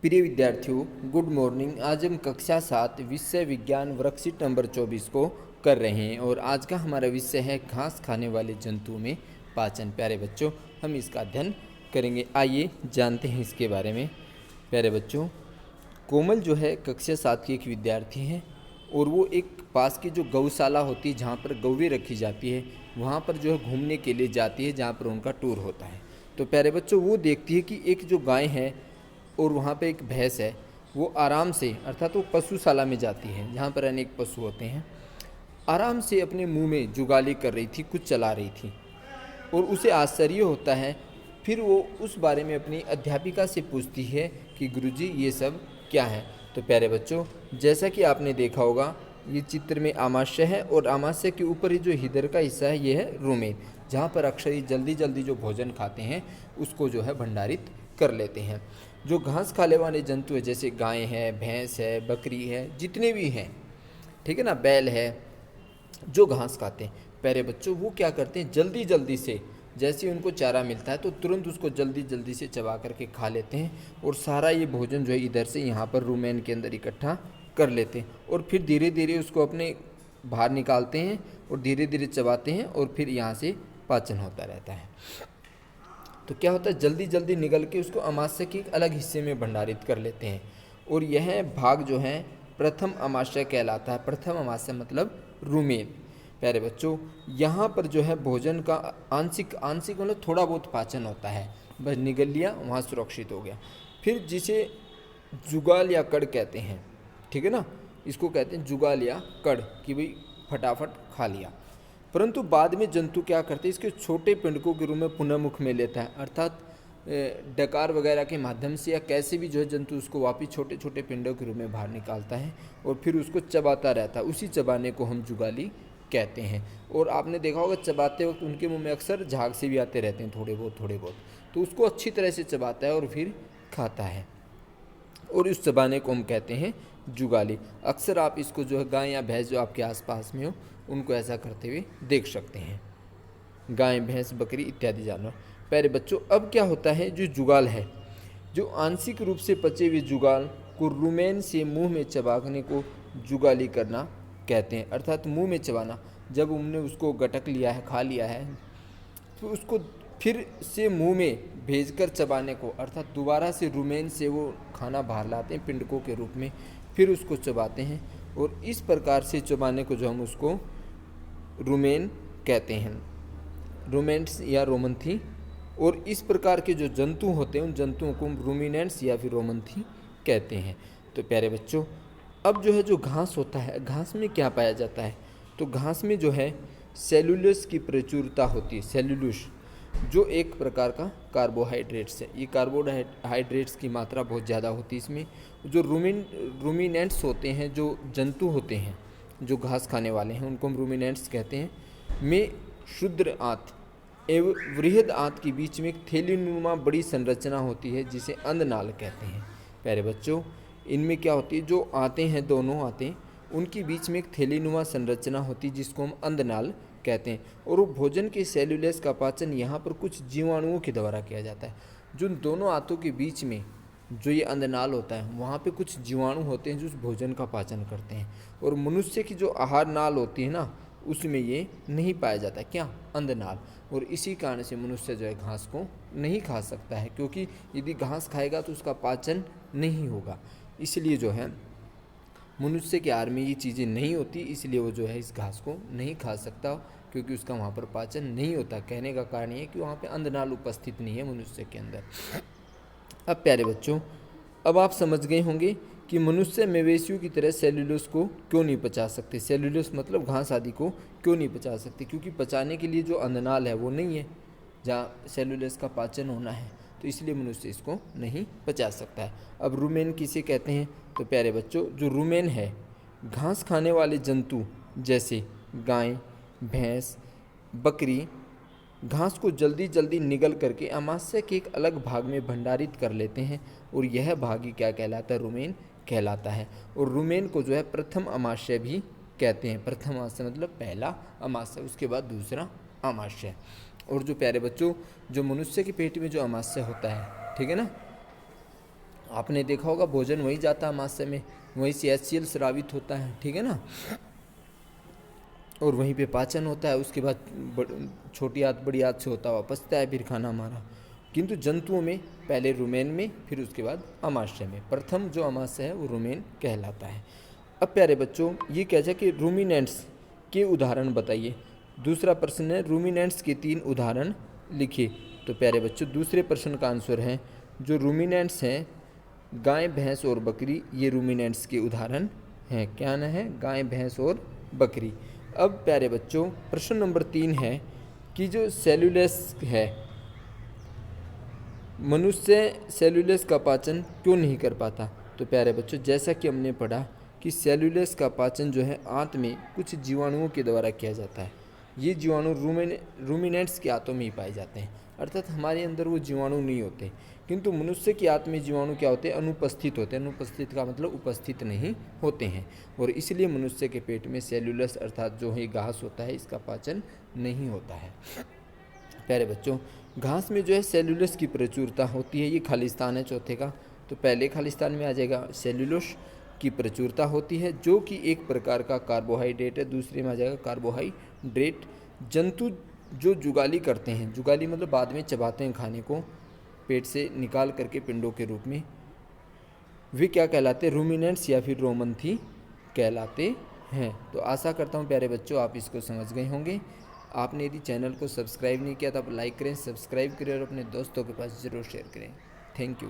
प्रिय विद्यार्थियों, good morning. आज हम कक्षा 7 विषय विज्ञान वर्कशीट नंबर 24 को कर रहे हैं और आज का हमारा विषय है घास खाने वाले जंतुओं में पाचन। प्यारे बच्चों, हम इसका अध्ययन करेंगे। आइए जानते हैं इसके बारे में। प्यारे बच्चों, कोमल जो है कक्षा 7 की एक विद्यार्थी है और वो एक पास की जो गौशाला होती है जहाँ पर गौवें रखी जाती है वहाँ पर जो है घूमने के लिए जाती है, जहाँ पर उनका टूर होता है। तो प्यारे बच्चों, वो देखती है कि एक जो गाय है और वहाँ पे एक भैंस है, वो आराम से, अर्थात वो पशुशाला में जाती है जहाँ पर अनेक पशु होते हैं, आराम से अपने मुंह में जुगाली कर रही थी, कुछ चला रही थी और उसे आश्चर्य होता है। फिर वो उस बारे में अपनी अध्यापिका से पूछती है कि गुरुजी ये सब क्या है। तो प्यारे बच्चों, जैसा कि आपने देखा होगा, ये चित्र में आमाशय है और आमाशय के ऊपर ही जो हृदय का हिस्सा है ये है रुमेन, जहाँ पर अक्सर ही जल्दी जल्दी जो भोजन खाते हैं उसको जो है भंडारित कर लेते हैं। जो घास खाने वाले जंतु है जैसे गाय है, भैंस है, बकरी है, जितने भी हैं, ठीक है ना, बैल है, जो घास खाते हैं, प्यारे बच्चों वो क्या करते हैं, जल्दी जल्दी से जैसे ही उनको चारा मिलता है तो तुरंत उसको जल्दी जल्दी से चबा करके खा लेते हैं और सारा ये भोजन जो है इधर से यहाँ पर रुमेन के अंदर इकट्ठा कर लेते हैं और फिर धीरे धीरे उसको अपने बाहर निकालते हैं और धीरे धीरे चबाते हैं और फिर यहाँ से पाचन होता रहता है। तो क्या होता है, जल्दी जल्दी निगल के उसको अमाशय के एक अलग हिस्से में भंडारित कर लेते हैं और यह भाग जो है प्रथम अमाशय कहलाता है। प्रथम अमाशय मतलब रुमेन। प्यारे बच्चों, यहाँ पर जो है भोजन का आंशिक आंशिक मतलब थोड़ा बहुत पाचन होता है, बस निगल लिया, वहाँ सुरक्षित हो गया। फिर जिसे जुगाल या कड़ कहते हैं, ठीक है ना, इसको कहते हैं जुगाल या कड़, कि भाई फटाफट खा लिया। परंतु बाद में जंतु क्या करते हैं, इसके छोटे पिंडकों के रूप में पुनः मुख में लेता है, अर्थात डकार वगैरह के माध्यम से या कैसे भी जो है जंतु उसको वापिस छोटे छोटे पिंडों के रूप में बाहर निकालता है और फिर उसको चबाता रहता है। उसी चबाने को हम जुगाली कहते हैं। और आपने देखा होगा चबाते वक्त उनके मुंह में अक्सर झाग से भी आते रहते हैं, थोड़े बहुत, तो उसको अच्छी तरह से चबाता है और फिर खाता है और उस चबाने को हम कहते हैं जुगाली। अक्सर आप इसको जो है गाय या भैंस जो आपके आसपास में हो उनको ऐसा करते हुए देख सकते हैं, गाय, भैंस, बकरी इत्यादि जानवर। प्यारे बच्चों, अब क्या होता है, जो जुगाल है, जो आंशिक रूप से पचे हुए जुगाल को रुमेन से मुंह में चबाने को जुगाली करना कहते हैं, अर्थात मुंह में चबाना। जब उन्होंने उसको गटक लिया है, खा लिया है, तो उसको फिर से मुंह में भेजकर चबाने को, अर्थात दोबारा से रुमेन से वो खाना बाहर लाते हैं पिंडकों के रूप में, फिर उसको चबाते हैं और इस प्रकार से चबाने को जो हम उसको रुमेन कहते हैं, रुमेंट्स या रोमंथी। और इस प्रकार के जो जंतु होते हैं उन जंतुओं को रूमिनेंट्स या फिर रोमंथी कहते हैं। तो प्यारे बच्चों, अब जो है जो घास होता है, घास में क्या पाया जाता है, तो घास में जो है सेलुलोस की प्रचुरता होती है। सेलुलोस जो एक प्रकार का कार्बोहाइड्रेट्स है, ये कार्बोहाइड्रेट्स की मात्रा बहुत ज़्यादा होती है इसमें। जो रूमिनेंट्स होते हैं, जो जंतु होते हैं जो घास खाने वाले हैं, उनको हम रूमिनेंट्स कहते हैं, में शुद्र आंत एवं वृहद आंत के बीच में एक थैलीनुमा बड़ी संरचना होती है जिसे अंधनाल कहते हैं। प्यारे बच्चों, इनमें क्या होती है, जो आंतें हैं, दोनों आंतें, उनके बीच में एक थैलीनुमा संरचना होती है जिसको हम अंधनाल कहते हैं। और वो भोजन के सेलुलोस का पाचन यहाँ पर कुछ जीवाणुओं के द्वारा किया जाता है। जो दोनों आंतों के बीच में जो ये अंधनाल होता है, वहाँ पे कुछ जीवाणु होते हैं जो उस भोजन का पाचन करते हैं। और मनुष्य की जो आहार नाल होती है ना, उसमें ये नहीं पाया जाता, क्या, अंधनाल। और इसी कारण से मनुष्य जो है घास को नहीं खा सकता है, क्योंकि यदि घास खाएगा तो उसका पाचन नहीं होगा। इसलिए जो है मनुष्य के आहार में ये चीज़ें नहीं होती, इसलिए वो जो है इस घास को नहीं खा सकता, क्योंकि उसका वहाँ पर पाचन नहीं होता। कहने का कारण ये है कि वहाँ पे अंधनाल उपस्थित नहीं है मनुष्य के अंदर। अब प्यारे बच्चों, अब आप समझ गए होंगे कि मनुष्य मवेशियों की तरह सेलुलोस को क्यों नहीं पचा सकते। सेलुलोस मतलब घास आदि को क्यों नहीं पचा सकते, क्योंकि पचाने के लिए जो अंधनाल है वो नहीं है जहाँ सेलुलोस का पाचन होना है, तो इसलिए मनुष्य इसको नहीं पचा सकता है। अब रुमेन किसे कहते हैं, तो प्यारे बच्चों, जो रुमेन है, घास खाने वाले जंतु जैसे गाय, भैंस, बकरी घास को जल्दी जल्दी निगल करके अमाशय के एक अलग भाग में भंडारित कर लेते हैं और यह भाग ही क्या कहलाता है, रुमेन कहलाता है। और रुमेन को जो है प्रथम अमाशय भी कहते हैं। प्रथम अमाशय मतलब पहला अमाशय, उसके बाद दूसरा अमाशय। और जो प्यारे बच्चों, जो मनुष्य के पेट में जो अमाशय होता है, ठीक है ना, आपने देखा होगा भोजन वहीं जाता है आमाशय में, वहीं से HCl स्रावित होता है, ठीक है ना, और वहीं पे पाचन होता है। उसके बाद छोटी आंत बड़ी आंत से होता हुआ पचता है फिर खाना हमारा। किंतु जंतुओं में पहले रुमेन में, फिर उसके बाद अमाशय में। प्रथम जो अमाशय है वो रुमेन कहलाता है। अब प्यारे बच्चों ये कह जाए कि रूमिनेंट्स के उदाहरण बताइए। दूसरा प्रश्न है रूमिनेंट्स के 3 उदाहरण लिखिए। तो प्यारे बच्चों दूसरे प्रश्न का आंसर है जो रूमिनेंट्स हैं गाय, भैंस और बकरी, ये रूमिनेंट्स के उदाहरण हैं। क्या ना है? गाय, भैंस और बकरी। अब प्यारे बच्चों प्रश्न नंबर 3 है कि जो सेल्यूलस है, मनुष्य सेल्यूलस का पाचन क्यों नहीं कर पाता। तो प्यारे बच्चों जैसा कि हमने पढ़ा कि सेल्यूलस का पाचन जो है आंत में कुछ जीवाणुओं के द्वारा किया जाता है। ये जीवाणु रूमिनेंट्स के आंतों में ही पाए जाते हैं, अर्थात हमारे अंदर वो जीवाणु नहीं होते। किंतु मनुष्य की आंत में जीवाणु क्या होते हैं? अनुपस्थित होते हैं। अनुपस्थित का मतलब उपस्थित नहीं होते हैं, और इसलिए मनुष्य के पेट में सेल्यूलस अर्थात जो है घास होता है, इसका पाचन नहीं होता है। प्यारे बच्चों घास में जो है सेल्यूलस की प्रचुरता होती है। ये खालिस्तान है चौथे का, तो पहले खालिस्तान में आ जाएगा सेल्यूलोस की प्रचुरता होती है, जो कि एक प्रकार का कार्बोहाइड्रेट है। दूसरे में आ जाएगा कार्बोहाइड्रेट। जंतु जो जुगाली करते हैं, जुगाली मतलब बाद में चबाते हैं खाने को पेट से निकाल करके पिंडों के रूप में, वे क्या कहलाते हैं? रूमिनेंट्स या फिर रोमंथी कहलाते हैं। तो आशा करता हूँ प्यारे बच्चों आप इसको समझ गए होंगे। आपने यदि चैनल को सब्सक्राइब नहीं किया तो आप लाइक करें, सब्सक्राइब करें और अपने दोस्तों के पास ज़रूर शेयर करें। Thank you.